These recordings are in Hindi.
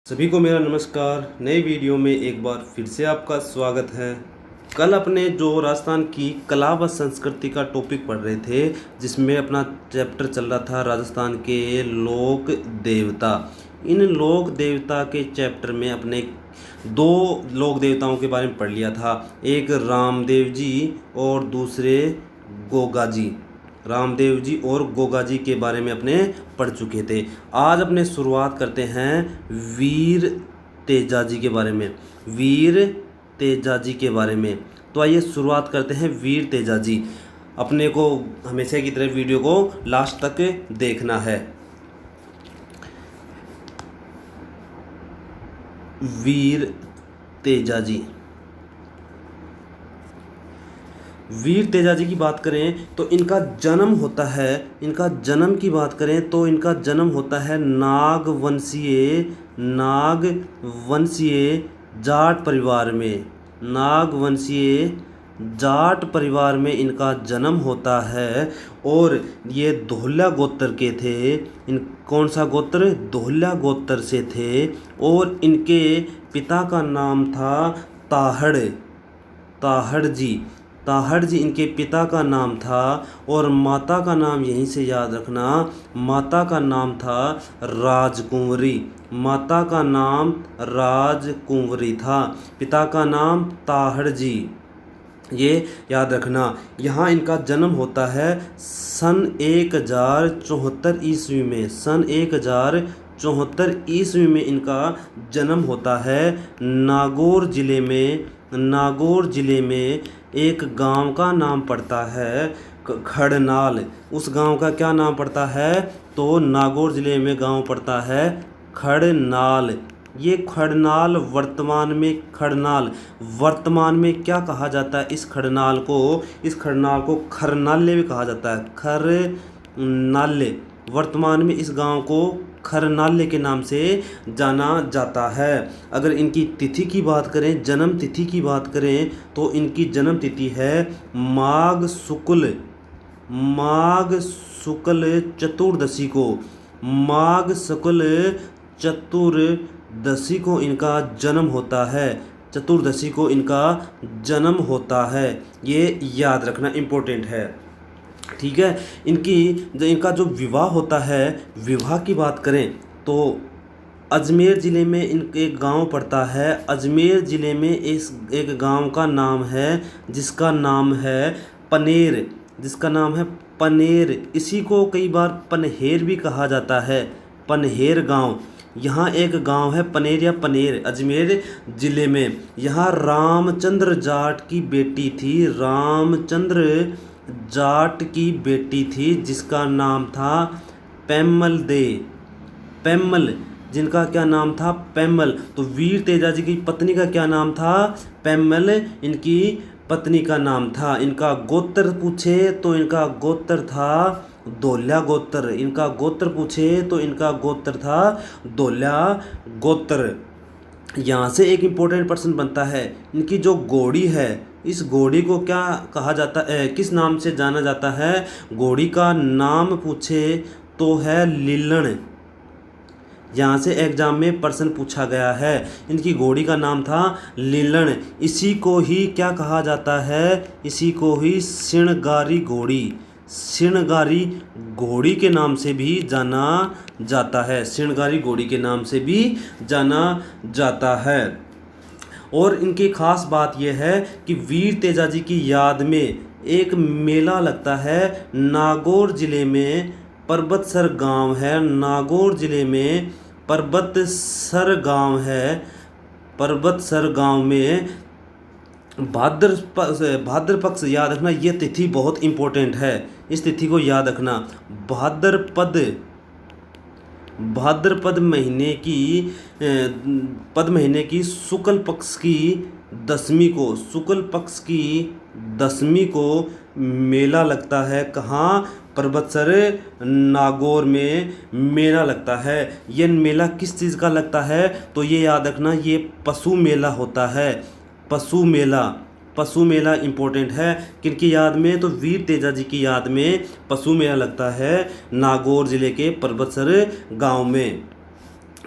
सभी को मेरा नमस्कार। नए वीडियो में एक बार फिर से आपका स्वागत है। कल अपने जो राजस्थान की कला व संस्कृति का टॉपिक पढ़ रहे थे, जिसमें अपना चैप्टर चल रहा था राजस्थान के लोक देवता। इन लोक देवता के चैप्टर में अपने दो लोक देवताओं के बारे में पढ़ लिया था, एक रामदेव जी और दूसरे गोगा जी। रामदेव जी और गोगा जी के बारे में अपने पढ़ चुके थे। आज अपने शुरुआत करते हैं वीर तेजा जी के बारे में। वीर तेजा जी के बारे में तो आइए शुरुआत करते हैं वीर तेजा जी। अपने को हमेशा की तरह वीडियो को लास्ट तक देखना है। वीर तेजा जी, वीर तेजा जी की बात करें तो इनका जन्म होता है, इनका जन्म की बात करें तो इनका जन्म होता है नागवंशीय जाट परिवार में। नागवंशीय जाट परिवार में इनका जन्म होता है और ये धोल्या गोत्र के थे। इन कौन सा गोत्र? धोल्या गोत्र से थे। और इनके पिता का नाम था ताहड़। ताहड़ जी, ताहड़ जी इनके पिता का नाम था। और माता का नाम यहीं से याद रखना, माता का नाम था राजकुंवरी। माता का नाम राजकुंवरी था, पिता का नाम ताहड़ जी, ये याद रखना। यहाँ इनका जन्म होता है सन 1074 ईस्वी में। सन 1074 ईस्वी में इनका जन्म होता है नागौर ज़िले में। नागौर ज़िले में एक गांव का नाम पड़ता है खड़नाल। उस गांव का क्या नाम पड़ता है? तो नागौर ज़िले में गांव पड़ता है खड़नाल। ये खड़नाल वर्तमान में क्या कहा जाता है? इस खड़नाल को खरनाल्य भी कहा जाता है। खरनाल्य, वर्तमान में इस गांव को खरनाल्य के नाम से जाना जाता है। अगर इनकी तिथि की बात करें, जन्म तिथि की बात करें, तो इनकी जन्म तिथि है माघ शुक्ल चतुर्दशी को। माघ शुक्ल चतुर्दशी को इनका जन्म होता है। चतुर्दशी को इनका जन्म होता है, ये याद रखना इम्पोर्टेंट है। ठीक है। इनका जो विवाह होता है, विवाह की बात करें तो अजमेर ज़िले में एक गांव पड़ता है। अजमेर ज़िले में एक गांव का नाम है जिसका नाम है पनेर। इसी को कई बार पनहेर भी कहा जाता है, पनहेर गांव। यहाँ एक गांव है पनेर या पनेर, अजमेर ज़िले में। यहाँ रामचंद्र जाट की बेटी थी, रामचंद्र जाट की बेटी थी जिसका नाम था पैमल दे। पैमल, जिनका क्या नाम था? पैमल। तो वीर तेजा जी की पत्नी का क्या नाम था? पैमल इनकी पत्नी का नाम था। इनका गोत्र पूछे तो इनका गोत्र था धोल्या गोत्र। इनका गोत्र पूछे तो इनका गोत्र था धोल्या गोत्र। यहाँ से एक इम्पोर्टेंट प्रश्न बनता है, इनकी जो घोड़ी है, इस घोड़ी को क्या कहा जाता है, किस नाम से जाना जाता है? घोड़ी का नाम पूछे तो है लीलन। यहाँ से एग्जाम में प्रश्न पूछा गया है। इनकी घोड़ी का नाम था लीलन। इसी को ही क्या कहा जाता है? इसी को ही सिणगारी घोड़ी, सिणगारी घोड़ी के नाम से भी जाना जाता है। सिणगारी घोड़ी के नाम से भी जाना जाता है। और इनकी खास बात यह है कि वीर तेजा जी की याद में एक मेला लगता है नागौर ज़िले में। परबतसर गांव है, नागौर ज़िले में परबतसर गांव है। परबतसर गांव में भाद्र पक्ष, याद रखना, ये तिथि बहुत इम्पोर्टेंट है, इस तिथि को याद रखना। भाद्रपद महीने की शुक्ल पक्ष की दसवीं को मेला लगता है। कहाँ? परबतसर नागौर में मेला लगता है। ये मेला किस चीज़ का लगता है? तो ये याद रखना, ये पशु मेला होता है। पशु मेला इम्पोर्टेंट है। किनकी याद में? तो वीर तेजा जी की याद में पशु मेला लगता है नागौर ज़िले के परबतसर गांव में।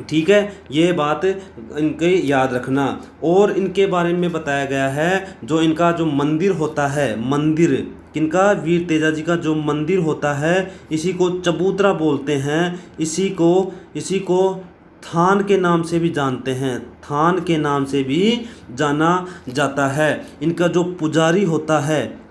ठीक है, ये बात इनके याद रखना। और इनके बारे में बताया गया है, जो इनका जो मंदिर होता है, मंदिर किनका, वीर तेजाजी का जो मंदिर होता है, इसी को चबूतरा बोलते हैं। इसी को थान के नाम से भी जानते हैं, थान के नाम से भी जाना जाता है। इनका जो पुजारी होता है,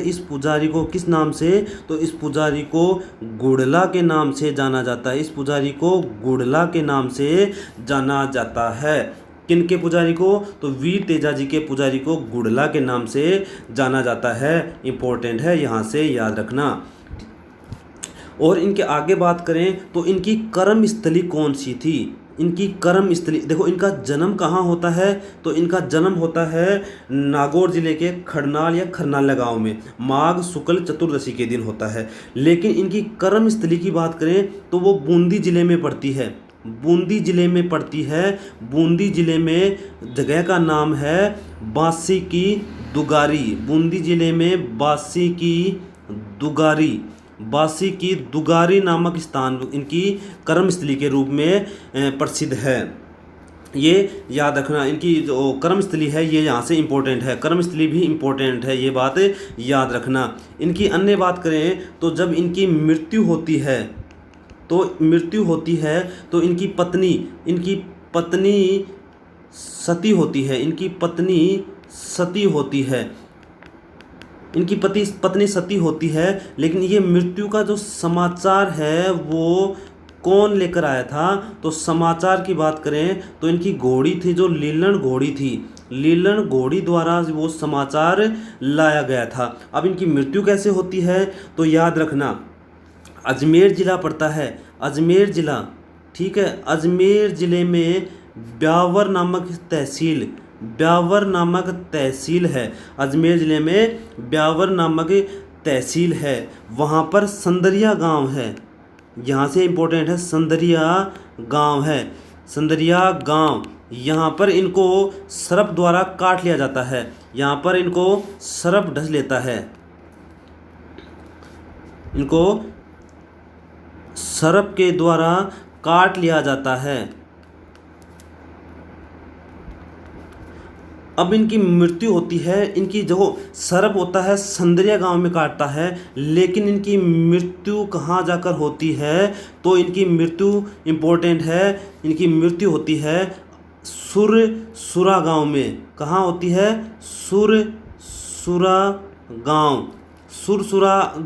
इस पुजारी को किस नाम से, तो इस पुजारी को गुड़ला के नाम से जाना जाता है। इस पुजारी को गुड़ला के नाम से जाना जाता है। किनके पुजारी को, तो वीर तेजाजी के पुजारी को गुड़ला के नाम से जाना जाता है। इंपॉर्टेंट है, यहाँ से याद रखना। और इनके आगे बात करें तो इनकी कर्म स्थली कौन सी थी। इनकी कर्म स्थली, देखो इनका जन्म कहाँ होता है, तो इनका जन्म होता है नागौर जिले के खड़नाल या खरनाला गांव में, माघ शुक्ल चतुर्दशी के दिन होता है। लेकिन इनकी कर्म स्थली की बात करें तो वो बूंदी जिले में पड़ती है, बूंदी जिले में पड़ती है। बूंदी जिले में जगह का नाम है बासी की दुगारी। बूंदी जिले में बासी की दुगारी नामक स्थान इनकी कर्मस्थली के रूप में प्रसिद्ध है। ये याद रखना, इनकी जो कर्मस्थली है ये यहाँ से इम्पोर्टेंट है, कर्मस्थली भी इम्पोर्टेंट है, ये बात याद रखना। इनकी अन्य बात करें तो जब इनकी मृत्यु होती है तो इनकी पत्नी सती होती है। इनकी पत्नी सती होती है। लेकिन ये मृत्यु का जो समाचार है वो कौन लेकर आया था, तो समाचार की बात करें तो इनकी घोड़ी थी, जो लीलन घोड़ी थी, लीलन घोड़ी द्वारा वो समाचार लाया गया था। अब इनकी मृत्यु कैसे होती है, तो याद रखना अजमेर जिला पड़ता है, अजमेर जिला, ठीक है। अजमेर जिले में ब्यावर नामक तहसील है। अजमेर जिले में ब्यावर नामक तहसील है। वहाँ पर संदरिया गांव है, यहाँ से इम्पोर्टेंट है, संदरिया गांव है। संदरिया गांव, यहाँ पर इनको सर्प द्वारा काट लिया जाता है, यहाँ पर इनको सर्प ढस लेता है, इनको सर्प के द्वारा काट लिया जाता है। अब इनकी मृत्यु होती है, इनकी जो सर्प होता है संदरिया गांव में काटता है, लेकिन इनकी मृत्यु कहाँ जाकर होती है, तो इनकी मृत्यु इम्पोर्टेंट है, इनकी मृत्यु होती है सुरसुरा गांव में। कहाँ होती है, सुरसुरा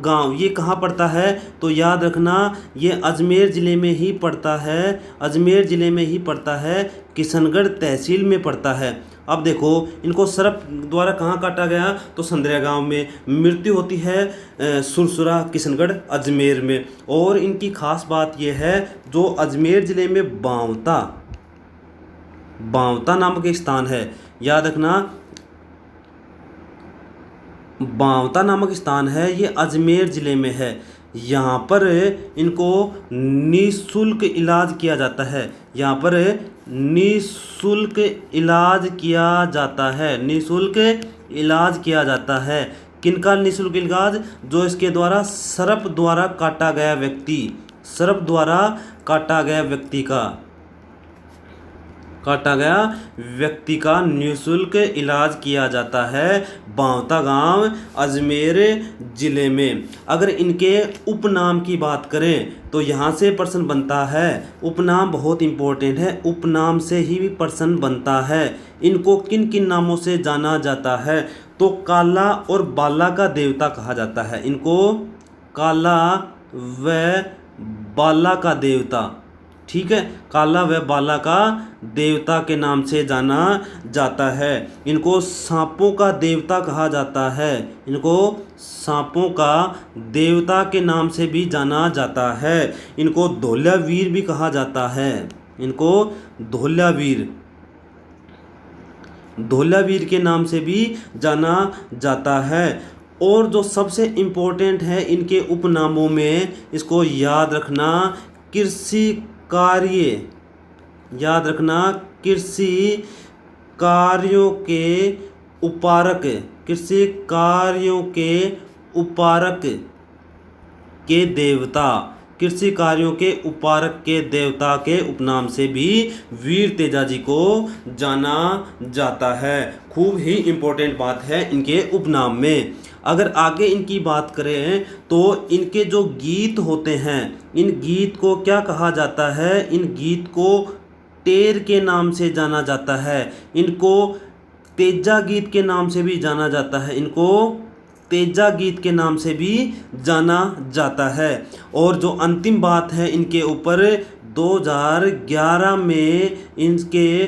गांव, ये कहाँ पड़ता है, तो याद रखना ये अजमेर ज़िले में ही पड़ता है, अजमेर ज़िले में ही पड़ता है, किशनगढ़ तहसील में पड़ता है। अब देखो इनको सर्प द्वारा कहाँ काटा गया, तो संदरिया गांव में। मृत्यु होती है सुरसुरा किशनगढ़ अजमेर में। और इनकी खास बात यह है, जो अजमेर ज़िले में बांवता नामक एक स्थान है, याद रखना बांवता नामक स्थान है, ये अजमेर ज़िले में है। यहाँ पर इनको निःशुल्क इलाज किया जाता है, यहाँ पर निःशुल्क इलाज किया जाता है, निःशुल्क इलाज किया जाता है। किनका निःशुल्क इलाज, जो इसके द्वारा सर्प द्वारा काटा गया व्यक्ति का निःशुल्क इलाज किया जाता है बांवता गांव अजमेर ज़िले में। अगर इनके उपनाम की बात करें तो यहाँ से प्रश्न बनता है, उपनाम बहुत इम्पोर्टेंट है, उपनाम से ही भी प्रश्न बनता है। इनको किन किन नामों से जाना जाता है, तो काला और बाला का देवता कहा जाता है, इनको काला व बाला का देवता, ठीक है, काला व बाला का देवता के नाम से जाना जाता है। इनको सांपों का देवता कहा जाता है, इनको सांपों का देवता के नाम से भी जाना जाता है। इनको धोलिया वीर भी कहा जाता है, इनको धोलिया वीर के नाम से भी जाना जाता है। और जो सबसे इम्पोर्टेंट है इनके उपनामों में, इसको याद रखना, कृषि कार्य, याद रखना कृषि कार्यों के उपारक, कृषि कार्यों के उपारक के देवता, कृषि कार्यों के उपारक के देवता के उपनाम से भी वीर तेजाजी को जाना जाता है। खूब ही इम्पोर्टेंट बात है इनके उपनाम में। अगर आगे इनकी बात करें तो इनके जो गीत होते हैं, इन गीत को क्या कहा जाता है? इन गीत को टेर के नाम से जाना जाता है। इनको तेजा गीत के नाम से भी जाना जाता है। इनको तेजा गीत के नाम से भी जाना जाता है। और जो अंतिम बात है इनके ऊपर, 2011 में इनके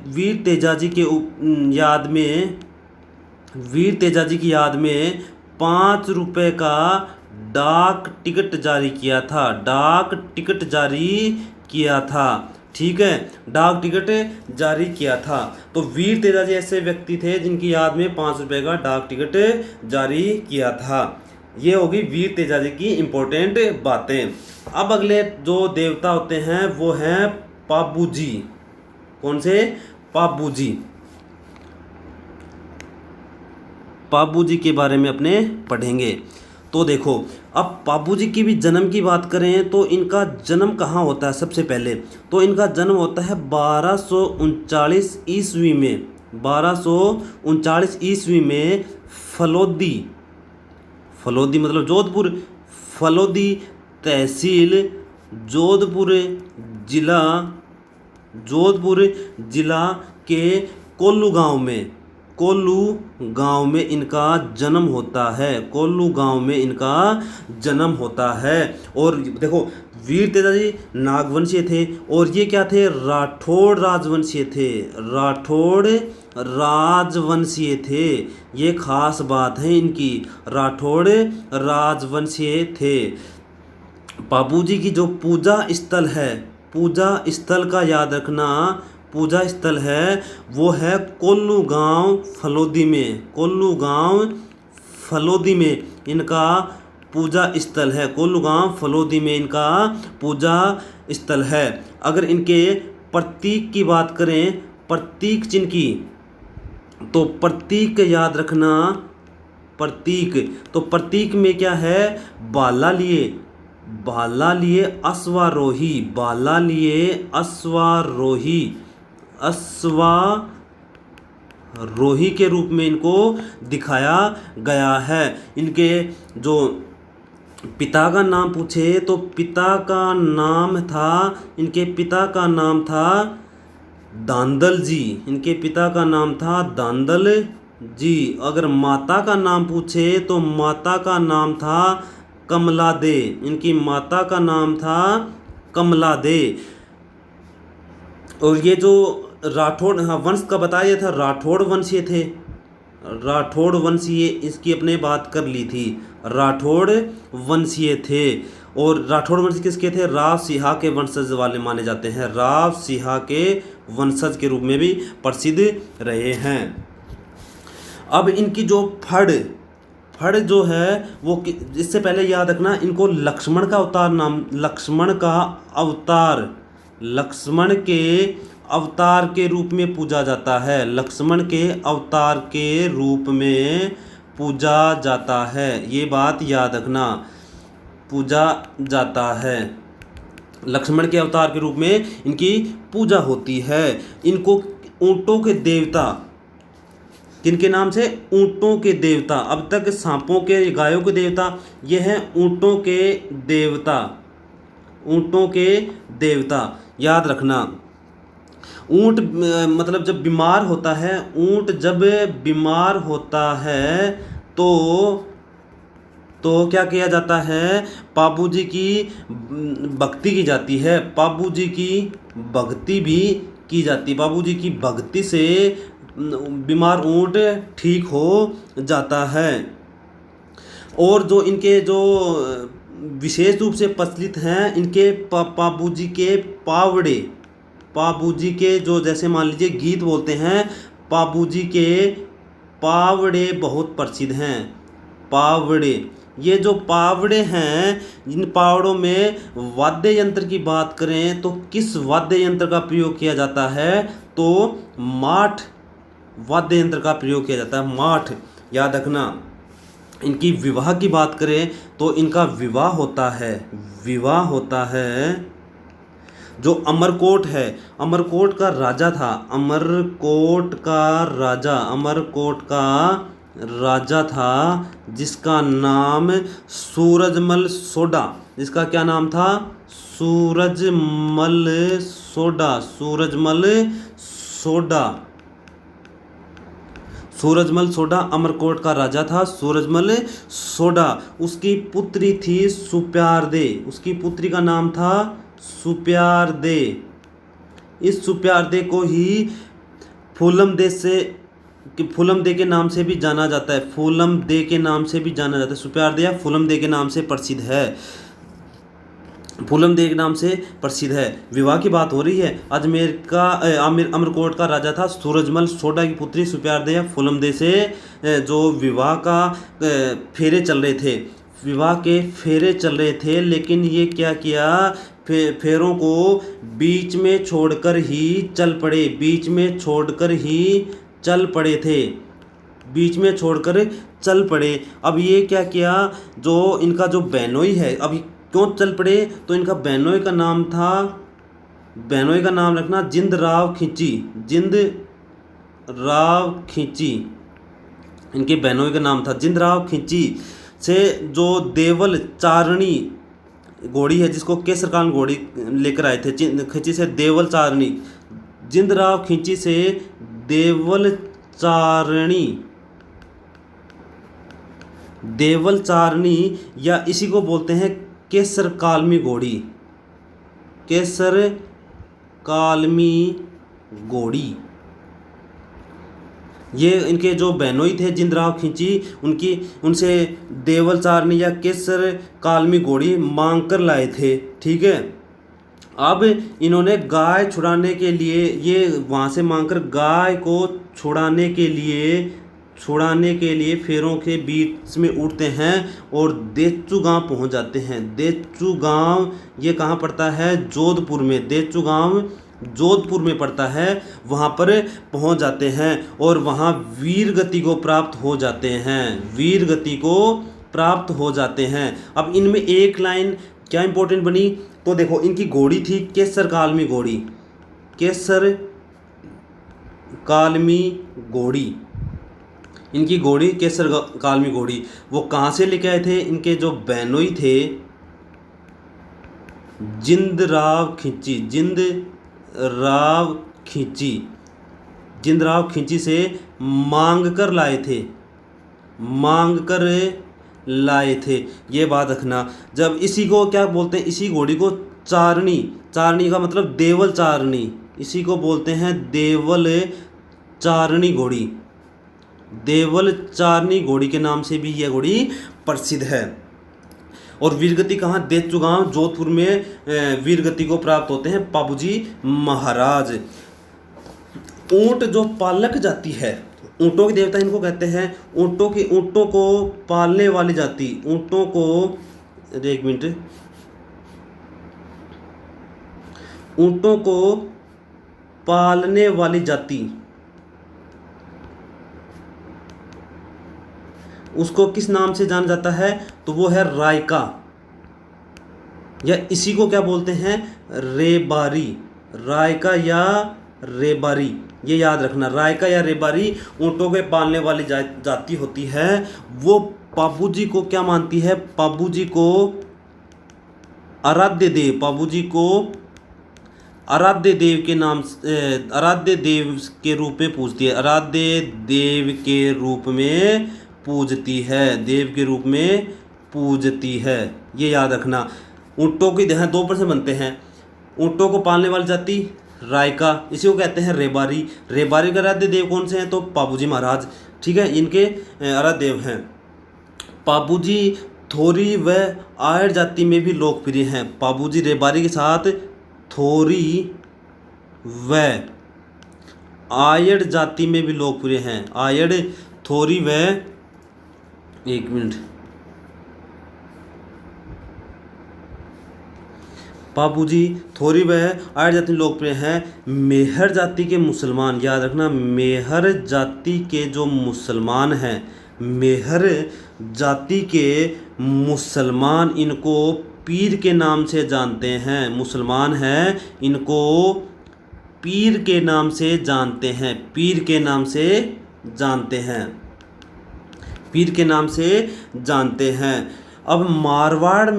वीर तेजाजी के याद में, वीर तेजाजी की याद में 5 रुपए का डाक टिकट जारी किया था। डाक टिकट जारी किया था, ठीक है, डाक टिकट जारी किया था। तो वीर तेजाजी ऐसे व्यक्ति थे जिनकी याद में 5 रुपए का डाक टिकट जारी किया था। ये होगी वीर तेजाजी की इम्पोर्टेंट बातें। अब अगले जो देवता होते हैं वो हैं पाबूजी। कौन से? पाबूजी। पाबूजी के बारे में अपने पढ़ेंगे। तो देखो, अब पाबूजी की भी जन्म की बात करें तो इनका जन्म कहाँ होता है? सबसे पहले तो इनका जन्म होता है 1239 ईस्वी में। 1239 ईस्वी में फलोदी, फलोदी मतलब जोधपुर, फलोदी तहसील जिला जोधपुर जिला के कोल्लू गांव में इनका जन्म होता है। कोल्लू गांव में इनका जन्म होता है। और देखो, वीर तेजाजी नागवंशीय थे और ये क्या थे? राठौड़ राजवंशीय थे। राठौड़ राजवंशीय थे, ये खास बात है इनकी। राठौड़ राजवंशीय थे। बाबूजी की जो पूजा स्थल है, पूजा स्थल का याद रखना, पूजा स्थल है वो है कोल्लू गांव फलोदी में। कोल्लू गांव फलोदी में इनका पूजा स्थल है। कोल्लू गांव फलोदी में इनका पूजा स्थल है। अगर इनके प्रतीक की बात करें, प्रतीक चिन्ह की, तो प्रतीक याद रखना। प्रतीक, तो प्रतीक में क्या है? बाला लिए, बाला लिए अश्वारोही, बाला लिए अश्वारोही, अश्वारोही के रूप में इनको दिखाया गया है। इनके जो पिता का नाम पूछे तो पिता का नाम था, इनके पिता का नाम था दांदल जी। इनके पिता का नाम था दांदल जी। अगर माता का नाम पूछे तो माता का नाम था कमला दे। इनकी माता का नाम था कमला दे। और ये जो राठौड़, हाँ, वंश का बताया था, राठौड़ वंशीय थे। राठौड़ वंशीय, इसकी अपने बात कर ली थी। राठौड़ वंशीय थे। और राठौड़ वंश किसके थे? राव सिहा के वंशज वाले माने जाते हैं। राव सिहा के वंशज के रूप में भी प्रसिद्ध रहे हैं। अब इनकी जो फड़ जो है वो, इससे पहले याद रखना, इनको लक्ष्मण का अवतार नाम, लक्ष्मण के अवतार के रूप में पूजा जाता है। लक्ष्मण के अवतार के रूप में पूजा जाता है। ये बात याद रखना, पूजा जाता है। लक्ष्मण के अवतार के रूप में इनकी पूजा होती है। इनको ऊंटों के देवता, किनके नाम से? ऊंटों के देवता। अब तक सांपों के, गायों के देवता, ये हैं ऊंटों के देवता। ऊंटों के देवता याद रखना। ऊंट मतलब जब बीमार होता है, ऊंट जब बीमार होता है तो क्या किया जाता है? पाबूजी की भक्ति की जाती है। पाबूजी की भक्ति भी की जाती। बाबूजी की भक्ति से बीमार ऊंट ठीक हो जाता है। और जो इनके जो विशेष रूप से प्रचलित हैं, इनके पाबूजी के पावड़े, पाबूजी के जो, जैसे मान लीजिए गीत बोलते हैं, पाबूजी के पावड़े बहुत प्रसिद्ध हैं। पावड़े, ये जो पावड़े हैं, इन पावड़ों में वाद्य यंत्र की बात करें तो किस वाद्य यंत्र का प्रयोग किया जाता है? तो माठ वाद्य यंत्र का प्रयोग किया जाता है। माठ याद रखना। इनकी विवाह की बात करें तो इनका विवाह होता है जो अमरकोट है, अमरकोट का राजा था, अमरकोट का राजा था जिसका नाम सूरजमल सोडा, जिसका क्या नाम था? सूरजमल सोडा, सूरजमल सोडा अमरकोट का राजा था, सूरजमल सोडा। उसकी पुत्री थी सुप्यारदे, उसकी पुत्री का नाम था सुप्यारदे। इस सुप्यारदे को ही फूलमदे के नाम से भी जाना जाता है, फूलमदे के नाम से भी जाना जाता है। सुप्यारदे या फूलमदे के नाम से प्रसिद्ध है, फूलमदे के नाम से प्रसिद्ध है। विवाह की बात हो रही है। अमरकोट का राजा था सूरजमल सोडा की पुत्री सुप्यारदे या फूलमदे से जो विवाह के फेरे चल रहे थे, लेकिन ये क्या किया? फेरों को बीच में छोड़कर ही चल पड़े। अब ये क्या किया? जो इनका जो बेनोई है, अभी क्यों चल पड़े? तो इनका बेनोई का नाम रखना जिंदराव खींची। इनके बेनोई का नाम था जिंदराव खींची। से जो देवल चारणी घोड़ी है, जिसको केसरकान घोड़ी लेकर आए थे, खींची से देवल चारणी, जिंदराव खींची से देवल चारणी या इसी को बोलते हैं केसर कालमी घोड़ी। ये इनके जो बहनोई थे जिंदराव खींची, उनसे देवल चारणी या केसर कालमी घोड़ी मांग कर लाए थे। ठीक है। अब इन्होंने गाय छुड़ाने के लिए, ये वहाँ से मांगकर गाय को छुड़ाने के लिए फेरों के बीच में उड़ते हैं और देचू गांव पहुँच जाते हैं। देचू गांव ये कहाँ पड़ता है? जोधपुर में। देचू गांव जोधपुर में पड़ता है। वहाँ पर पहुँच जाते हैं और वहाँ वीर गति को प्राप्त हो जाते हैं। अब इनमें एक लाइन क्या इंपॉर्टेंट बनी? तो देखो, इनकी घोड़ी थी केसर कालमी घोड़ी। इनकी घोड़ी केसर कालमी घोड़ी, वो कहाँ से लेके आए थे? इनके जो बहनोई थे जिंदराव खींची से मांग कर लाए थे। ये बात रखना। जब इसी को क्या बोलते हैं? इसी घोड़ी को चारणी का मतलब देवल चारणी, इसी को बोलते हैं देवल चारणी घोड़ी के नाम से भी यह घोड़ी प्रसिद्ध है। और वीरगति कहाँ? देचू गांव जोधपुर में वीरगति को प्राप्त होते हैं पाबूजी महाराज। ऊंट जो पालक जाति है, ऊंटों के देवता इनको कहते हैं। ऊंटों को पालने वाली जाति, ऊंटों को पालने वाली जाति, उसको किस नाम से जाना जाता है? तो वो है रायका, या इसी को क्या बोलते हैं? रेबारी। रायका या रेबारी, ये याद रखना। रायका या रेबारी ऊंटों के पालने वाली जाति होती है। वो पाबूजी को क्या मानती है? पाबूजी को आराध्य देव के नाम, आराध्य देव के रूप में पूजती है। आराध्य देव के रूप में पूजती है। ये याद रखना। ऊंटों की देह 2% बनते हैं। ऊंटों को पालने वाली जाति रायका, इसी को कहते हैं रेबारी। रेबारी के आराध्य देव कौन से हैं? तो पाबूजी महाराज। ठीक है, इनके आराध्य देव हैं। पाबूजी थोरी व आयड़ जाति में भी लोकप्रिय हैं। पाबूजी रेबारी के साथ थोरी व आयड़ जाति में भी लोकप्रिय हैं। आयड़, थोरी व, एक मिनट, पाबूजी थोरी व आयड़ जाति लोकप्रिय हैं। मेहर जाति के मुसलमान, याद रखना, मेहर जाति के जो मुसलमान हैं, मेहर जाति के मुसलमान इनको पीर के नाम से जानते हैं। मुसलमान हैं, इनको पीर के नाम से जानते हैं। पीर के नाम से जानते हैं। पीर के नाम से जानते हैं। अब मारवाड़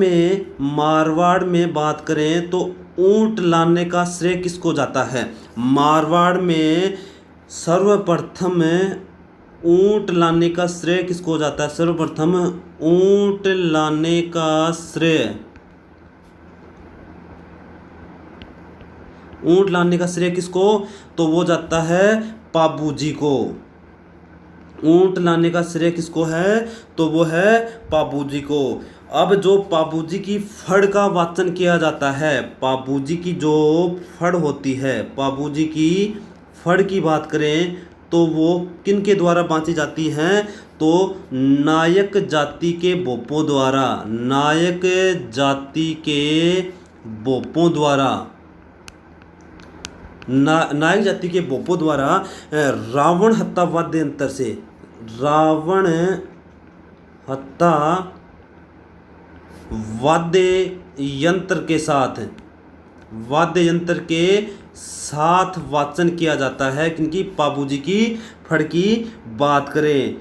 में बात करें तो ऊंट लाने का श्रेय किसको जाता है? मारवाड़ में सर्वप्रथम ऊंट लाने का श्रेय किसको जाता है? सर्वप्रथम ऊंट लाने का श्रेय, ऊंट लाने का श्रेय किसको? तो वो जाता है पाबू जी को। ऊंट लाने का श्रेय किसको है? तो वो है पाबू जी को। अब जो पाबू जी की फड़ का वाचन किया जाता है, पाबू जी की जो फड़ होती है, पाबू जी की फड़ की बात करें तो वो किन के द्वारा बांची जाती हैं? तो नायक जाति के बोपों द्वारा, नायक जाति के बोपों द्वारा, नायक जाति के बोपों द्वारा रावण हत्ता वाद्य यंत्र से, रावण हत्ता वाद्य यंत्र के साथ, वाद्य यंत्र के साथ वाचन किया जाता है। क्योंकि पाबूजी की फड़ की बात करें,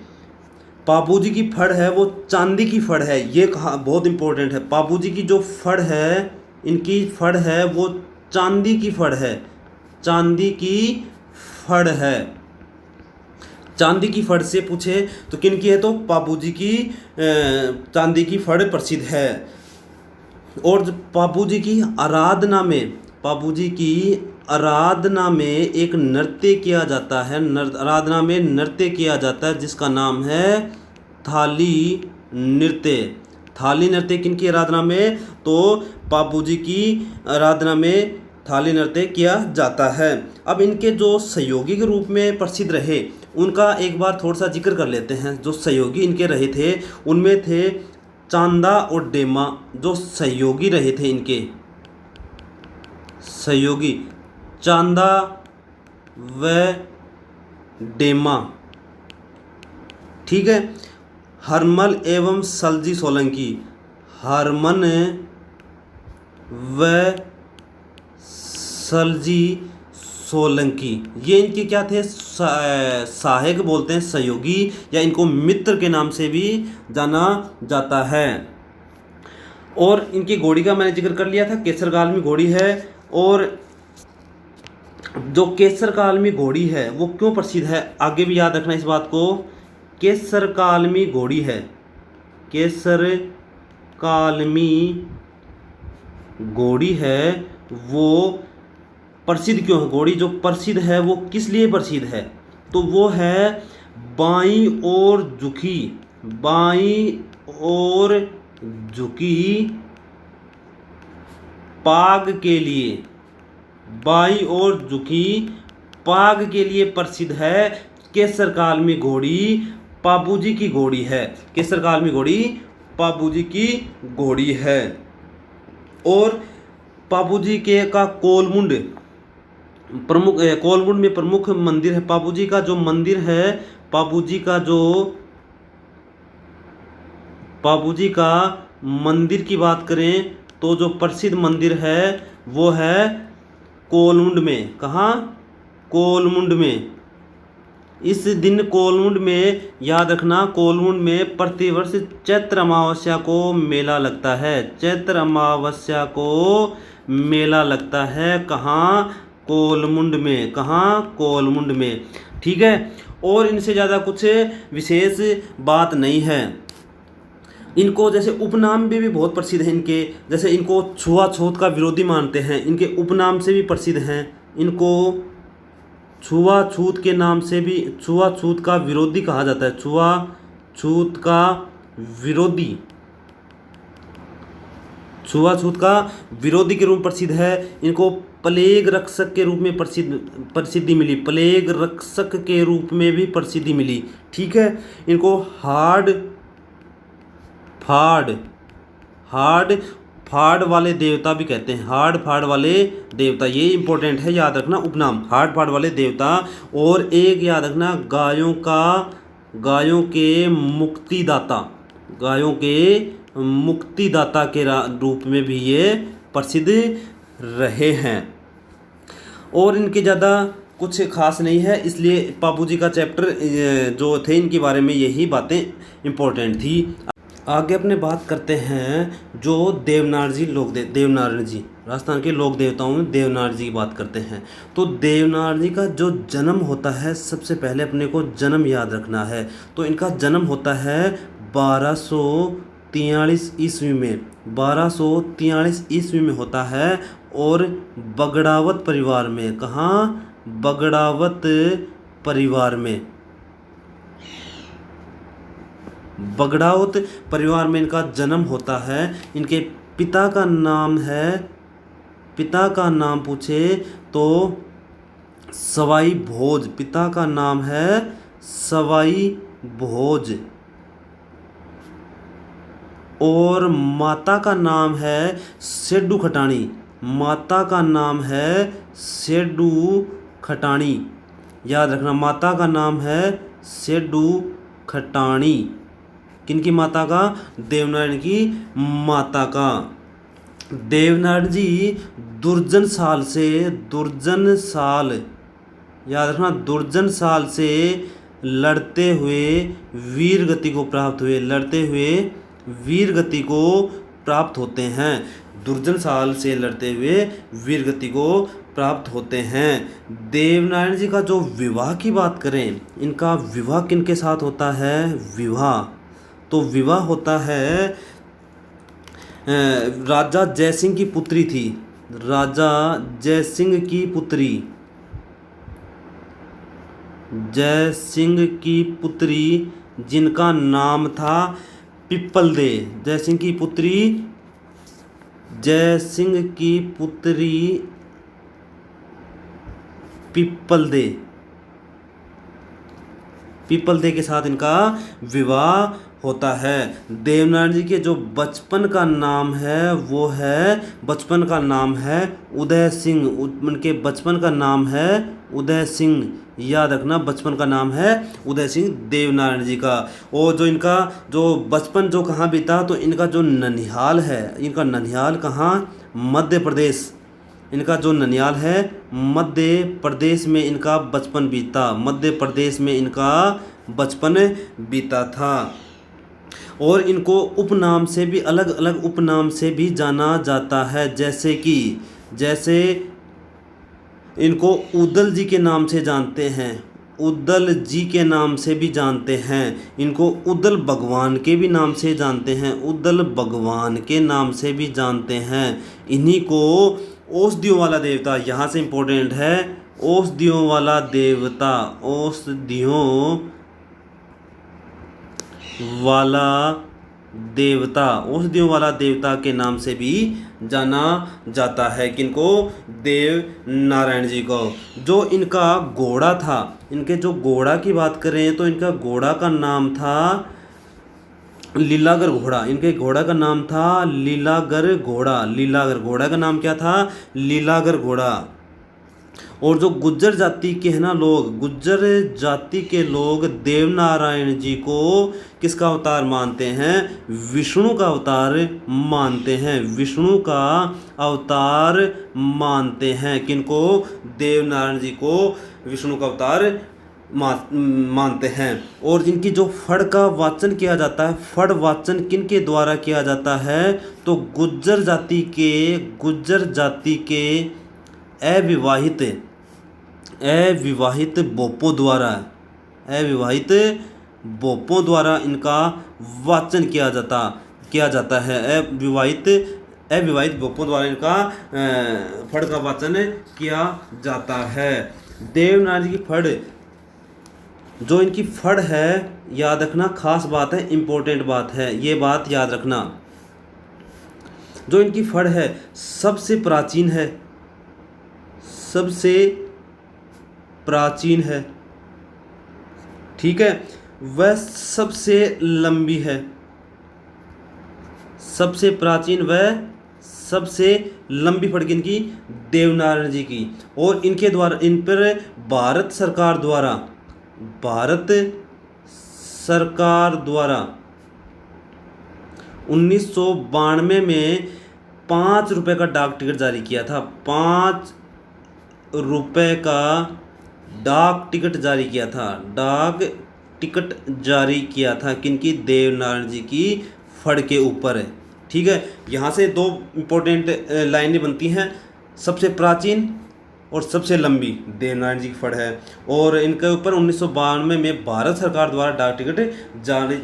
पाबूजी की फड़ है वो चांदी की फड़ है। ये कहा बहुत इंपॉर्टेंट है। पाबूजी की जो फड़ है, इनकी फड़ है वो चांदी की फड़ है। चांदी की फड़ है। चांदी की फड़ से पूछे तो किन की है? तो पाबूजी की चांदी की फड़ प्रसिद्ध है। और पाबूजी की आराधना में, पाबूजी की आराधना में एक नृत्य किया जाता है। आराधना में नृत्य किया जाता है जिसका नाम है थाली नृत्य। थाली नृत्य किन की आराधना में? तो पाबूजी की आराधना में थाली नृत्य किया जाता है। अब इनके जो सहयोगी के रूप में प्रसिद्ध रहे उनका एक बार थोड़ा सा जिक्र कर लेते हैं। जो सहयोगी इनके रहे थे उनमें थे चांदा और डेमा। जो सहयोगी रहे थे इनके, सहयोगी चांदा व डेमा, ठीक है। हरमल एवं सलजी सोलंकी, हरमन व सलजी सोलंकी, ये इनके क्या थे? सहायक बोलते हैं, सहयोगी, या इनको मित्र के नाम से भी जाना जाता है। और इनकी घोड़ी का मैंने जिक्र कर लिया था, केसरगालमी घोड़ी है। और जो केसरकालमी घोड़ी है वो क्यों प्रसिद्ध है, आगे भी याद रखना इस बात को। केसरकालमी घोड़ी है, केसरकालमी घोड़ी है वो प्रसिद्ध क्यों है? घोड़ी जो प्रसिद्ध है वो किस लिए प्रसिद्ध है? तो वो है बाईं ओर झुकी, बाईं ओर झुकी पाग के लिए, बाईं ओर झुकी पाग के लिए प्रसिद्ध है। केसरकालमी घोड़ी पाबूजी की घोड़ी है। केसरकालमी घोड़ी पाबूजी की घोड़ी है। और पाबूजी के का कोलमुंड प्रमुख, कोलमुंड में प्रमुख मंदिर है। पाबूजी का जो मंदिर है, पाबूजी का जो, पाबूजी का मंदिर की बात करें तो जो प्रसिद्ध मंदिर है वो है कोलमुंड में। कहाँ? कोलमुंड में। इस दिन कोलमुंड में, याद रखना, कोलमुंड में प्रतिवर्ष चैत्र अमावस्या को मेला लगता है। चैत्र अमावस्या को मेला लगता है। कहाँ? कोलमुंड में। कहाँ? कोलमुंड में, ठीक है। और इनसे ज़्यादा कुछ विशेष बात नहीं है। इनको जैसे उपनाम भी बहुत प्रसिद्ध हैं इनके, जैसे इनको छुआछूत का विरोधी मानते हैं, इनके उपनाम से भी प्रसिद्ध हैं। इनको छुआछूत के नाम से भी, छुआछूत का विरोधी कहा जाता है। छुआछूत का विरोधी, छुआछूत का विरोधी के रूप में प्रसिद्ध है। इनको प्लेग रक्षक के रूप में प्रसिद्धि मिली, प्लेग रक्षक के रूप में भी प्रसिद्धि मिली, ठीक है। इनको हाड़ फाड़ वाले देवता भी कहते हैं। हाड़ फाड़ वाले देवता, ये इंपॉर्टेंट है, याद रखना उपनाम, हाड़ फाड़ वाले देवता। और एक याद रखना, गायों का गायों के मुक्तिदाता, गायों के मुक्तिदाता के रूप में भी ये प्रसिद्ध रहे हैं। और इनके ज़्यादा कुछ खास नहीं है, इसलिए बापूजी का चैप्टर जो थे इनके बारे में यही बातें इम्पोर्टेंट थी। आगे अपने बात करते हैं जो देवनागरी देवनागरी जी, राजस्थान के लोक देवताओं में देवनागरी जी की बात करते हैं। तो देवनागरी का जो जन्म होता है, सबसे पहले अपने को जन्म याद रखना है। तो इनका जन्म होता है 1243 ईस्वी में, 1243 ईस्वी में होता है। और बगड़ावत परिवार में, कहाँ? बगड़ावत परिवार में, बगड़ावत परिवार में इनका जन्म होता है। इनके पिता का नाम है, पिता का नाम पूछे तो सवाई भोज, पिता का नाम है सवाई भोज। और माता का नाम है सेडू खटाणी, माता का नाम है सेडू खटाणी, याद रखना, माता का नाम है सेडू खटाणी। किनकी माता का? देवनारायण की माता का। देवनारायण जी दुर्जन साल, याद रखना, दुर्जन साल से लड़ते हुए वीर गति को प्राप्त हुए, लड़ते हुए वीर गति को प्राप्त होते हैं। दुर्जन साल से लड़ते हुए वीर गति को प्राप्त होते हैं। देवनारायण जी का जो विवाह की बात करें, इनका विवाह किनके साथ होता है? विवाह तो विवाह होता है राजा जयसिंह की पुत्री थी, राजा जयसिंह की पुत्री, जयसिंह की पुत्री जिनका नाम था पिप्पलदे, जयसिंह की पुत्री, जयसिंह की पुत्री पिप्पलदे, पिप्पलदे के साथ इनका विवाह होता है। देवनारायण जी के जो बचपन का नाम है वो है, बचपन का नाम है उदय सिंह, उनके बचपन का नाम है उदय सिंह, याद रखना, बचपन का नाम है उदय सिंह देवनारायण जी का। और जो इनका जो बचपन जो कहाँ बीता, तो इनका जो ननिहाल है, इनका ननिहाल कहाँ? मध्य प्रदेश, इनका जो ननिहाल है मध्य प्रदेश में इनका बचपन बीता, मध्य प्रदेश में इनका बचपन बीता था। और इनको उपनाम से भी, अलग अलग उपनाम से भी जाना जाता है, जैसे इनको उदल जी के नाम से जानते हैं, उदल जी के नाम से भी जानते हैं। इनको उदल भगवान के भी नाम से जानते हैं, उदल भगवान के नाम से भी जानते हैं। इन्हीं को औषधियों वाला देवता, यहाँ से इम्पोर्टेंट है, औषधियों वाला देवता, औषधियों वाला देवता, औषधियों वाला देवता के नाम से भी जाना जाता है। किनको? देव नारायण जी को। जो इनका घोड़ा था, इनके जो घोड़ा की बात करें तो इनका घोड़ा का नाम था लीलागर घोड़ा, इनके घोड़ा का नाम था लीलागर घोड़ा, लीलागर घोड़ा का नाम क्या था? लीलागर घोड़ा। और जो गुज्जर जाति के हैं ना लोग, गुज्जर जाति के लोग देवनारायण जी को किसका अवतार मानते हैं? विष्णु का अवतार मानते हैं, विष्णु का अवतार मानते हैं। किनको? देवनारायण जी को विष्णु का अवतार मानते हैं। और इनकी जो फड़ का वाचन किया जाता है, फड़ वाचन किनके द्वारा किया जाता है? तो गुज्जर जाति के अविवाहित बोपों द्वारा इनका वाचन किया जाता है। अविवाहित बोपों द्वारा इनका फड़ का वाचन किया जाता है। देवनारायण जी की फड़, जो इनकी फड़ है, याद रखना, खास बात है, इंपॉर्टेंट बात है, ये बात याद रखना। जो इनकी फड़ है सबसे प्राचीन है, ठीक है, वह सबसे लंबी है, सबसे प्राचीन वह सबसे लंबी फड़ इनकी देवनारायण जी की। और इनके द्वारा, इन पर भारत सरकार द्वारा 1992 में 5 रुपये का डाक टिकट जारी किया था। 5 रुपये का डाक टिकट जारी किया था। डाक टिकट जारी किया था किनकी? देवनारायण जी की फड़ के ऊपर है। ठीक है, यहाँ से दो इम्पोर्टेंट लाइनें बनती हैं, सबसे प्राचीन और सबसे लंबी देवनारायण जी की फड़ है। और इनके ऊपर 1992 में भारत सरकार द्वारा डाक टिकट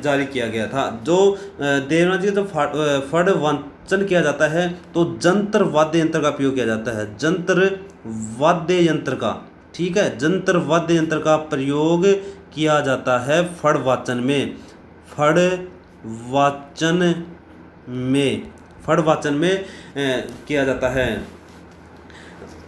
जारी किया गया था। जो देवनारायण जी का जब फड़ वांचन किया जाता है तो जंतर वाद्य यंत्र का प्रयोग किया जाता है। जंतर वाद्य यंत्र का, ठीक है, जंतर वाद्य यंत्र का प्रयोग किया जाता है फड़ वाचन में। फड़ वाचन में किया जाता है।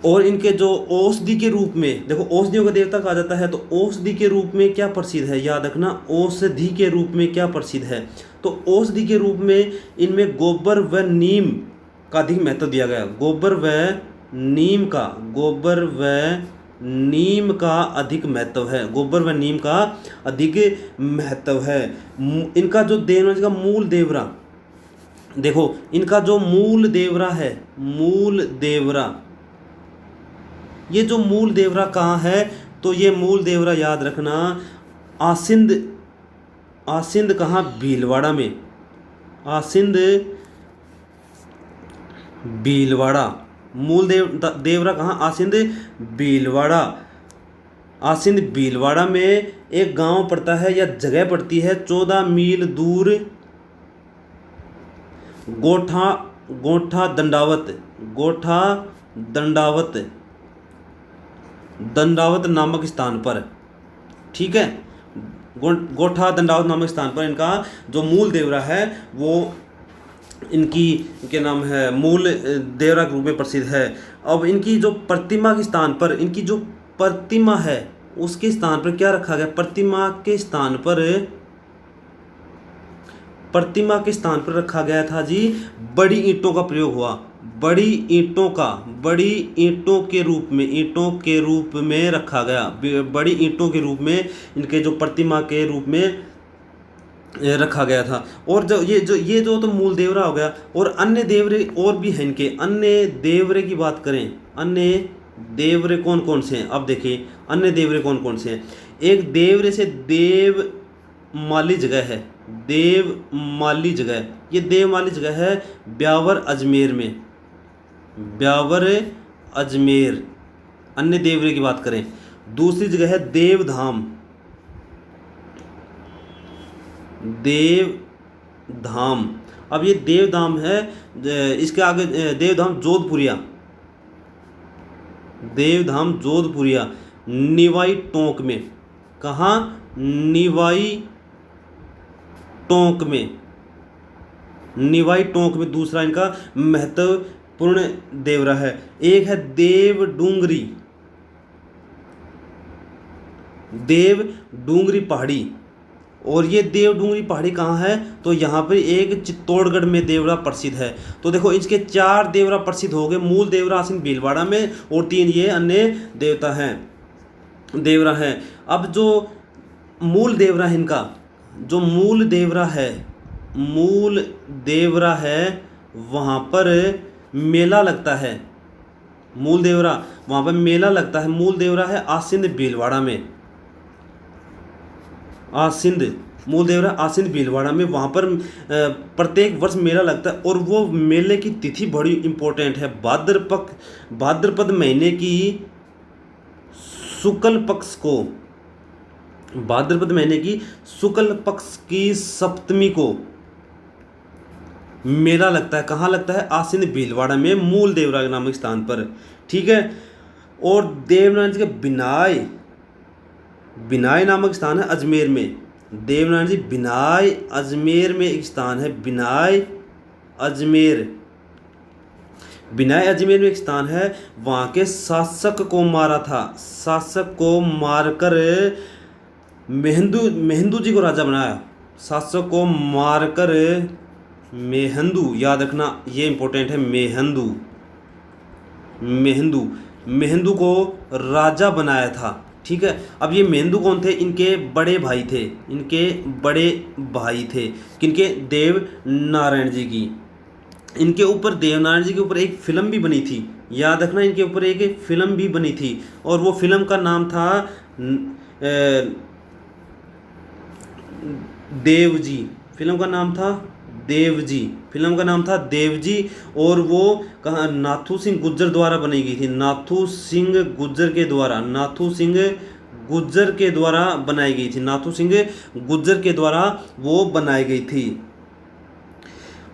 और इनके जो औषधि के रूप में, देखो औषधियों का देवता कहा जाता है, तो औषधि के रूप में क्या प्रसिद्ध है, याद रखना, औषधि के रूप में क्या प्रसिद्ध है। तो औषधि के रूप में इनमें गोबर व नीम का अधिक महत्व दिया गया। गोबर व नीम का अधिक महत्व है। गोबर व नीम का अधिक महत्व है। इनका जो देवनारायण का मूल देवरा, देखो इनका जो मूल देवरा है, मूल देवरा, ये जो मूल देवरा कहाँ है, तो ये मूल देवरा याद रखना आसिंद कहाँ? भीलवाड़ा में। आसिंद भीलवाड़ा। मूल देवरा कहाँ? आसिंद भीलवाड़ा। आसिंद भीलवाड़ा में एक गांव पड़ता है या जगह पड़ती है 14 मील दूर, गोठा दंडावत नामक स्थान पर। ठीक है, गोठा दंडावत नामक स्थान पर इनका जो मूल देवरा है वो इनकी क्या नाम है, मूल देवरा के रूप में प्रसिद्ध है। अब इनकी जो प्रतिमा के स्थान पर, इनकी जो प्रतिमा है उसके स्थान पर क्या रखा गया? प्रतिमा के स्थान पर रखा गया था जी बड़ी ईंटों का प्रयोग हुआ। बड़ी ईंटों के रूप में रखा गया। बड़ी ईंटों के रूप में इनके जो प्रतिमा के रूप में रखा गया था। और ये जो तो मूल देवरा हो गया। और अन्य देवरे और भी हैं इनके। अन्य देवरे की बात करें, अन्य देवरे कौन कौन से हैं? अब देखिए अन्य देवरे कौन कौन से हैं। एक देवरे से देवमाली जगह है। देवमाली जगह, ये देवमाली जगह है ब्यावर अजमेर में। ब्यावर अजमेर अन्य देवरे की बात करें। दूसरी जगह है देवधाम। अब ये देवधाम है, इसके आगे देवधाम जोधपुरिया निवाई टोंक में। कहाँ? निवाई टोंक में दूसरा इनका महत्वपूर्ण देवरा है। एक है देवडूंगरी पहाड़ी। और ये देवडूंगरी पहाड़ी कहाँ है? तो यहाँ पर एक चित्तौड़गढ़ में देवरा प्रसिद्ध है। तो देखो इसके 4 देवरा प्रसिद्ध हो गए। मूल देवरा आसिंद भीलवाड़ा में और 3 ये अन्य देवरा है। अब जो मूल देवरा है इनका, जो मूल देवरा है वहाँ पर मेला लगता है। मूल देवरा वहाँ पर मेला लगता है। मूल देवरा है आसिंद भीलवाड़ा में। मूल देवरा आसिंद भीलवाड़ा में, वहाँ पर प्रत्येक वर्ष मेला लगता है। और वो मेले की तिथि बड़ी इम्पोर्टेंट है। भाद्रपद महीने की शुक्ल पक्ष की सप्तमी को मेला लगता है। कहाँ लगता है? आसिंद भीलवाड़ा में, मूल देवरा नामक स्थान पर। ठीक है। और देवनारायण जी के बिनाई नामक स्थान है अजमेर में। देवनारायण जी बिनाई अजमेर में एक स्थान है। बिनाई अजमेर में एक स्थान है। वहाँ के शासक को मारा था। शासक को मारकर मेहंदू जी को राजा बनाया। शासक को मारकर मेहंदू, याद रखना ये इंपॉर्टेंट है। मेहंदू को राजा बनाया था। ठीक है। अब ये मेंदु कौन थे? इनके बड़े भाई थे, इनके बड़े भाई थे किनके? देव नारायण जी की। इनके ऊपर, देवनारायण जी के ऊपर एक फिल्म भी बनी थी, याद रखना, इनके ऊपर एक फिल्म भी बनी थी और वो फिल्म का नाम था देवजी। फिल्म का नाम था देवजी, फिल्म का नाम था देवजी। और वो कहाँ? नाथू सिंह गुर्जर द्वारा बनाई गई थी, नाथू सिंह गुर्जर के द्वारा, नाथू सिंह गुर्जर के द्वारा बनाई गई थी, नाथू सिंह गुर्जर के द्वारा वो बनाई गई थी।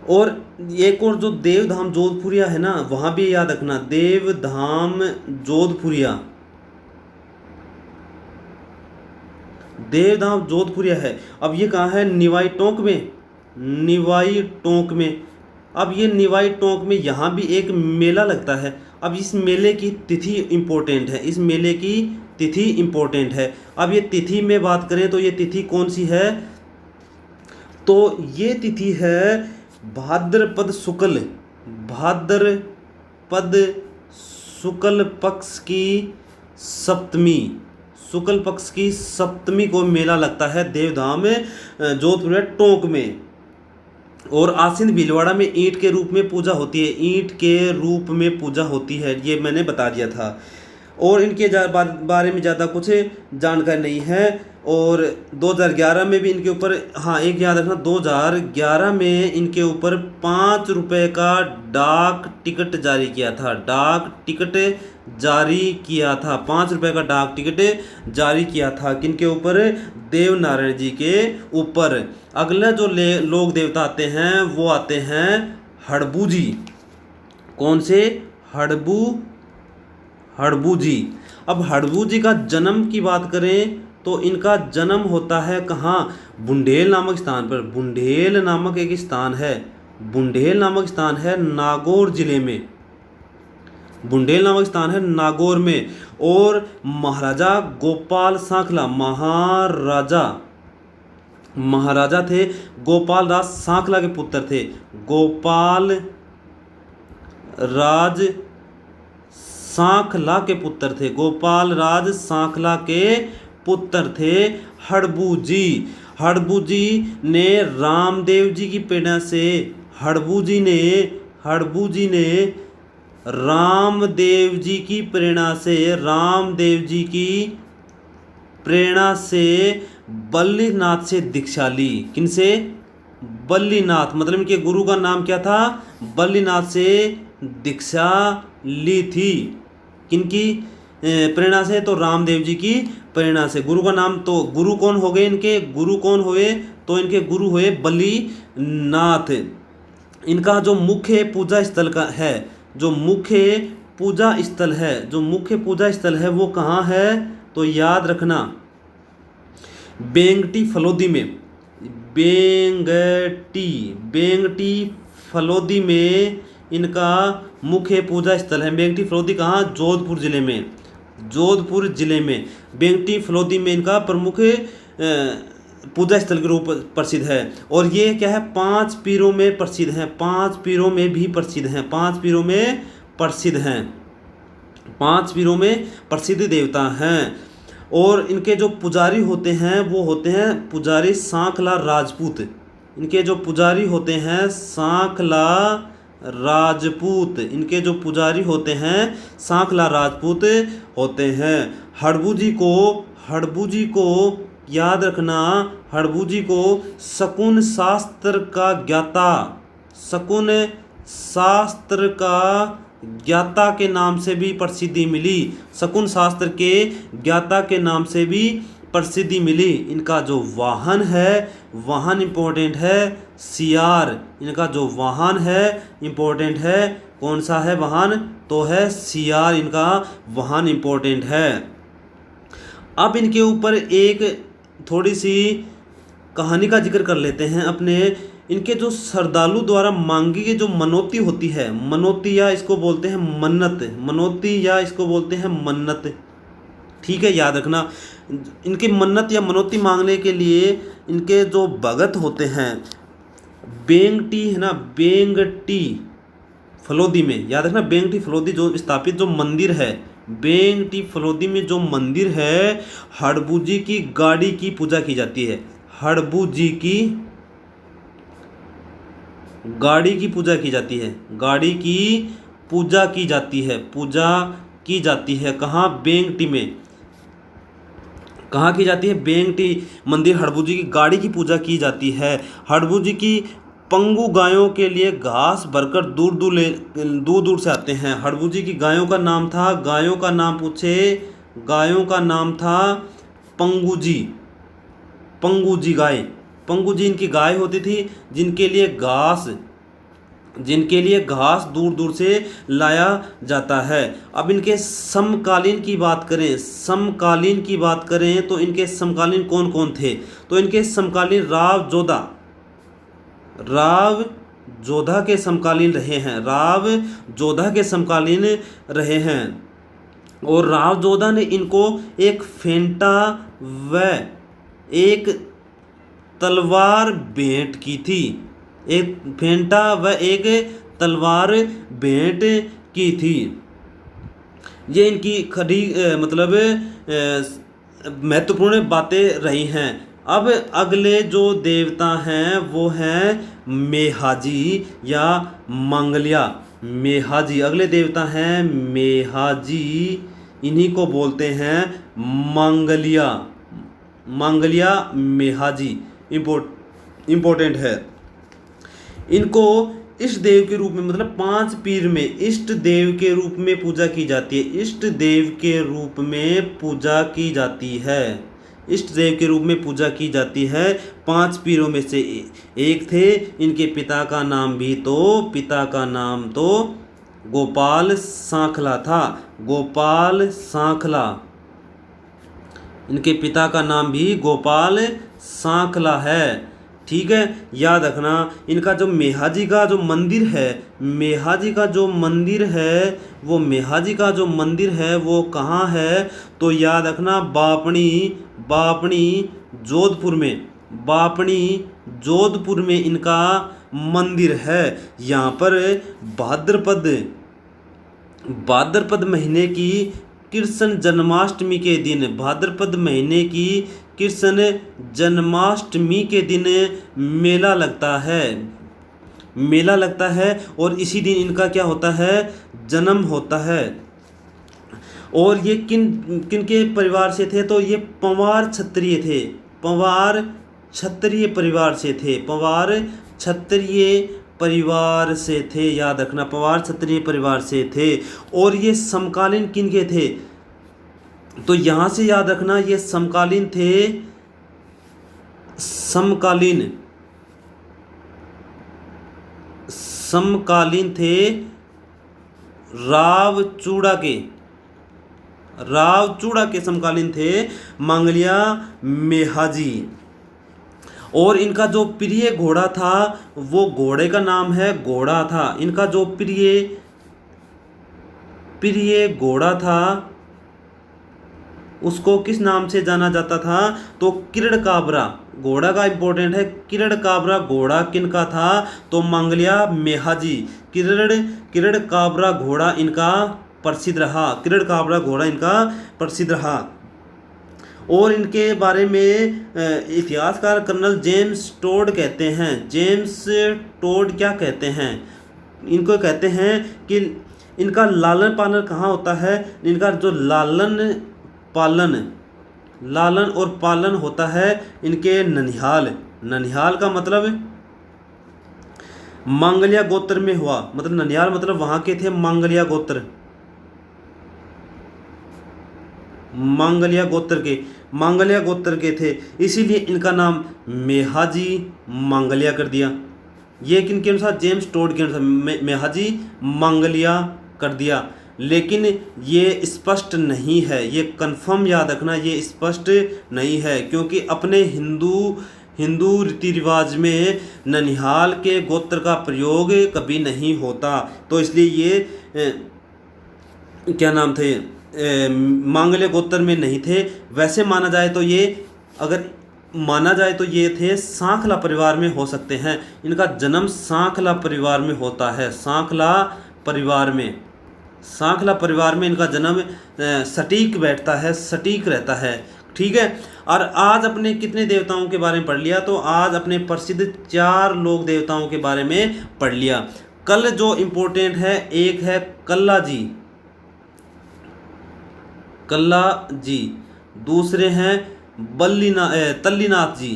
और एक और जो देवधाम जोधपुरिया है ना, वहाँ भी याद रखना, देवधाम जोधपुरिया, देवधाम जोधपुरिया है। अब ये कहाँ है? निवाई टोंक में, निवाई टोंक में। अब ये निवाई टोंक में यहाँ भी एक मेला लगता है। अब इस मेले की तिथि इम्पोर्टेंट है, इस मेले की तिथि इम्पोर्टेंट है। अब ये तिथि में बात करें तो ये तिथि कौन सी है? तो ये तिथि है भाद्रपद शुक्ल, भाद्रपद शुक्ल पक्ष की सप्तमी, शुक्ल पक्ष की सप्तमी को मेला लगता है देवधाम जोधपुर टोंक में। और आसिन भीलवाड़ा में ईंट के रूप में पूजा होती है, ईंट के रूप में पूजा होती है, ये मैंने बता दिया था। और इनके बारे में ज़्यादा कुछ जानकारी नहीं है। और 2011 में भी इनके ऊपर, हाँ एक याद रखना, 2011 में इनके ऊपर 5 रुपये का डाक टिकट जारी किया था, डाक टिकट जारी किया था, 5 रुपये का डाक टिकट जारी किया था किनके ऊपर? देव नारायण जी के ऊपर। अगला जो लोक देवता आते हैं वो आते हैं हड़बू जी। कौन से? हड़बू जी। अब हड़बू जी का जन्म की बात करें तो इनका जन्म होता है कहाँ? बुंडेल नामक स्थान पर। बुंडेल नामक एक स्थान है, बुंडेल नामक स्थान है नागौर जिले में, बुंडेल नामक स्थान है नागौर में। और महाराजा गोपाल सांखला, महाराजा थे गोपाल राज सांखला के पुत्र थे, गोपाल राज सांखला के पुत्र थे, गोपाल राज सांखला के पुत्र थे हड़बू जी। हड़बू जी ने रामदेव जी की प्रेरणा से, हड़बू जी ने रामदेव जी की प्रेरणा से, रामदेव जी की प्रेरणा से बल्लीनाथ से दीक्षा ली। किनसे? बल्लीनाथ, मतलब इनके गुरु का नाम क्या था? बल्लीनाथ से दीक्षा ली थी। किनकी प्रेरणा से? तो रामदेव जी की प्रेरणा से। गुरु का नाम, तो गुरु कौन हो गए इनके? गुरु कौन हुए? तो इनके गुरु हुए बल्लीनाथ। इनका जो मुख्य पूजा स्थल का है, जो मुख्य पूजा स्थल है, जो मुख्य पूजा स्थल है वो कहाँ है? तो याद रखना, बेंगटी फलोदी में, बेंगटी फलोदी में इनका मुख्य पूजा स्थल है। बेंगटी फलोदी कहाँ? जोधपुर जिले में, जोधपुर जिले में बेंगटी फलोदी में इनका प्रमुख पूजा स्थल के रूप प्रसिद्ध है। और ये क्या है? 5 पीरों में प्रसिद्ध हैं, 5 पीरों में भी प्रसिद्ध हैं, 5 पीरों में प्रसिद्ध हैं, 5 पीरों में प्रसिद्ध देवता हैं। और इनके जो पुजारी होते हैं वो होते हैं पुजारी सांखला राजपूत। इनके जो पुजारी होते हैं सांखला राजपूत, इनके जो पुजारी होते हैं सांखला राजपूत होते हैं। हड़बू जी को याद रखना, हड़बू जी को शकुन शास्त्र का ज्ञाता, शकुन शास्त्र का ज्ञाता के नाम से भी प्रसिद्धि मिली, शकुन शास्त्र के ज्ञाता के नाम से भी प्रसिद्धि मिली। इनका जो वाहन है, वाहन इम्पोर्टेंट है सियार, इनका जो वाहन है इम्पोर्टेंट है, कौन सा है वाहन? तो है सियार, इनका वाहन इम्पोर्टेंट है। अब इनके ऊपर एक थोड़ी सी कहानी का जिक्र कर लेते हैं अपने। इनके जो श्रद्धालु द्वारा मांगी गई जो मनोती होती है, मनोती या इसको बोलते हैं मन्नत, मनोती या इसको बोलते हैं मन्नत, ठीक है, याद रखना। इनकी मन्नत या मनोती मांगने के लिए इनके जो भगत होते हैं, बेंगटी है ना, बेंगटी फलोदी में, याद रखना, बेंगटी फलोदी जो स्थापित जो मंदिर है, बेंगटी फलोदी में जो मंदिर है, हड़बू जी की गाड़ी की पूजा की जाती है। हड़बू जी की गाड़ी की पूजा की जाती है। गाड़ी की पूजा की जाती है। पूजा की जाती है कहाँ? बेंगटी में। कहाँ की जाती है? बेंगटी मंदिर हड़बू जी की गाड़ी की पूजा की जाती है। हड़बू जी की पंगु गायों के लिए घास भरकर दूर दूर से आते हैं। हड़बू जी की गायों का नाम था, गायों का नाम पूछे, गायों का नाम था पंगुजी। पंगुजी गाय, पंगुजी इनकी गाय होती थी जिनके लिए घास दूर दूर से लाया जाता है। अब इनके समकालीन की बात करें, समकालीन की बात करें तो इनके समकालीन कौन कौन थे? तो इनके समकालीन राव जोधा के समकालीन रहे हैं। राव जोधा के समकालीन रहे हैं। और राव जोधा ने इनको एक फेंटा व एक तलवार भेंट की थी। एक फेंटा व एक तलवार भेंट की थी। ये इनकी खड़ी मतलब महत्वपूर्ण बातें रही हैं। अब अगले जो देवता हैं वो हैं मेहाजी या मंगलिया। मेहाजी अगले देवता हैं मेहाजी, इन्हीं को बोलते हैं मंगलिया। मंगलिया मेहाजी इम्पोर्टेंट है। इनको इष्ट देव के रूप में, मतलब 5 पीर में इष्ट देव के रूप में पूजा की जाती है। इष्ट देव के रूप में पूजा की जाती है। इष्ट देव के रूप में पूजा की जाती है। 5 पीरों में से एक थे। इनके पिता का नाम तो गोपाल सांखला था। गोपाल सांखला, इनके पिता का नाम भी गोपाल सांखला है। ठीक है, याद रखना। इनका जो मेहाजी का जो मंदिर है, मेहाजी का जो मंदिर है वो कहाँ है? तो याद रखना बापणी जोधपुर में इनका मंदिर है। यहाँ पर भाद्रपद महीने की कृष्ण जन्माष्टमी के दिन, भाद्रपद महीने की कृष्ण जन्माष्टमी के दिन मेला लगता है और इसी दिन इनका क्या होता है? जन्म होता है। और ये किन के परिवार से थे? तो ये पंवार क्षत्रिय थे। पंवार क्षत्रिय परिवार से थे। पंवार क्षत्रिय परिवार से थे। याद रखना, पंवार क्षत्रिय परिवार से थे। और ये समकालीन किन के थे? तो यहाँ से याद रखना, ये समकालीन थे रावचूड़ा के समकालीन थे मंगलिया मेहाजी। और इनका जो प्रिय घोड़ा था वो घोड़े का नाम है घोड़ा था। इनका जो प्रिय घोड़ा था उसको किस नाम से जाना जाता था? तो किरण काबरा। घोड़ा का इंपॉर्टेंट है। किरण काबरा घोड़ा किनका था? तो मंगलिया मेहाजी। किरण काबरा घोड़ा इनका प्रसिद्ध रहा। और इनके बारे में इतिहासकार कर्नल जेम्स टोड कहते हैं। जेम्स टोड क्या कहते हैं? इनको कहते हैं कि इनका लालन पालन कहाँ होता है? इनका जो लालन और पालन होता है इनके ननिहाल का मतलब मंगलिया गोत्र में हुआ। मतलब ननिहाल मतलब वहाँ के थे मंगलिया गोत्र के थे। इसीलिए इनका नाम मेहाजी मंगलिया कर दिया। ये किनके अनुसार? जेम्स टोड के अनुसार मेहाजी मंगलिया कर दिया। लेकिन ये स्पष्ट नहीं है, ये कंफर्म याद रखना, ये स्पष्ट नहीं है। क्योंकि अपने हिंदू रीति रिवाज में ननिहाल के गोत्र का प्रयोग कभी नहीं होता। तो इसलिए ये क्या नाम थे? मंगलिया गोत्र में नहीं थे। वैसे माना जाए तो ये थे सांखला परिवार में हो सकते हैं। इनका जन्म सांखला परिवार में होता है। सांखला परिवार में सांखला परिवार में इनका जन्म सटीक बैठता है, सटीक रहता है। ठीक है। और आज अपने कितने देवताओं के बारे में पढ़ लिया, तो आज अपने प्रसिद्ध 4 लोक देवताओं के बारे में पढ़ लिया। कल जो इम्पोर्टेंट है, एक है कल्ला जी, कल्ला जी, दूसरे हैं तल्लीनाथ जी,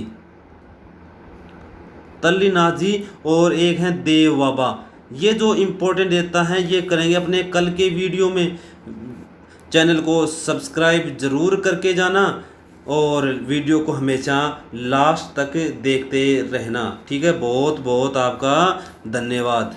तल्लीनाथ जी, और एक हैं देव बाबा। ये जो इम्पोर्टेंट देवता हैं ये करेंगे अपने कल के वीडियो में। चैनल को सब्सक्राइब जरूर करके जाना और वीडियो को हमेशा लास्ट तक देखते रहना। ठीक है। बहुत बहुत आपका धन्यवाद।